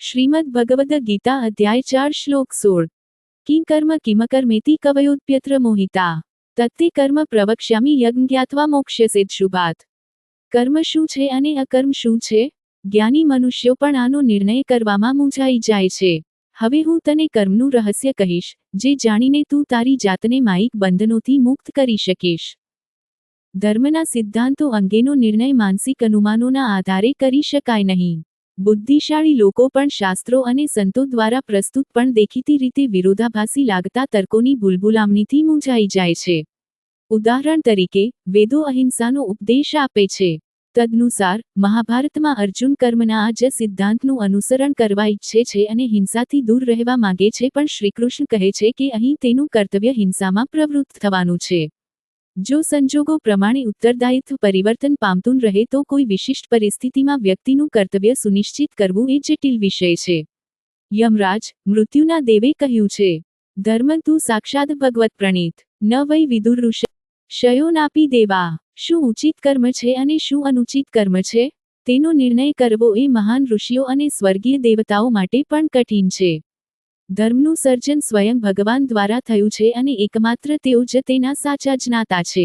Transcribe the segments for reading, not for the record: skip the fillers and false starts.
શ્રીમદ્ ભગવદ ગીતા અધ્યાય 4 શ્લોક 16 કિં કર્મ કિમકર્મેતિ કવયોપ્યત્ર મોહિતા તત્તે કર્મ પ્રવક્ષ્યામિ યજ્ઞ જ્ઞાત્વા મોક્ષ્યસેત શુભાત। કર્મ શું છે અને અકર્મ શું છે? જ્ઞાની મનુષ્યો પણ આનો નિર્ણય કરવામાં મૂંઝાઈ જાય છે। હવે હું તને કર્મનું રહસ્ય કહીશ, જે જાણીને તું તારી જાતને માયિક બંધનોથી મુક્ત કરી શકીશ। ધર્મના સિદ્ધાંતો અંગેનો નિર્ણય માનસિક અનુમાનોના આધારે કરી શકાય નહીં। બુદ્ધિશાળી લોકો પણ શાસ્ત્રો અને સંતો દ્વારા પ્રસ્તુત પણ દેખીતી રીતે વિરોધાભાસી લાગતા તર્કોની ભૂલભુલામણીથી મૂંઝાઈ જાય છે। ઉદાહરણ તરીકે, વેદો અહિંસાનો ઉપદેશ આપે છે। તદનુસાર, મહાભારતમાં અર્જુન કર્મના આ જ સિદ્ધાંતનું અનુસરણ કરવા ઈચ્છે છે અને હિંસાથી દૂર રહેવા માંગે છે, પણ શ્રીકૃષ્ણ કહે છે કે અહીં તેનું કર્તવ્ય હિંસામાં પ્રવૃત્ત થવાનું છે। જો સંજોગો પ્રમાણે ઉત્તરદાયિત્વ પરિવર્તન પામતું રહે તો કોઈ વિશિષ્ટ પરિસ્થિતિમાં વ્યક્તિનું કર્તવ્ય સુનિશ્ચિત કરવું એ જટિલ વિષય છે। યમરાજ, મૃત્યુના દેવે કહ્યું છે, ધર્મ તું સાક્ષાત ભગવત પ્રણીત ન વૈ વિદુરુષયો નાપી દેવા। શું ઉચિત કર્મ છે અને શું અનુચિત કર્મ છે, તેનો નિર્ણય કરવો એ મહાન ઋષિઓ અને સ્વર્ગીય દેવતાઓ માટે પણ કઠિન છે। ધર્મનું સર્જન સ્વયં ભગવાન દ્વારા થયું છે અને એકમાત્ર તેઓ જ તેના સાચા જ્ઞાતા છે।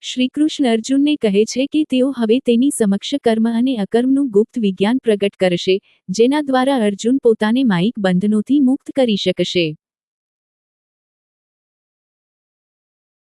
શ્રીકૃષ્ણ અર્જુનને કહે છે કે તેઓ હવે તેની સમક્ષ કર્મ અને અકર્મનું ગુપ્ત વિજ્ઞાન પ્રગટ કરશે, જેના દ્વારા અર્જુન પોતાને માયિક બંધનોથી મુક્ત કરી શકશે।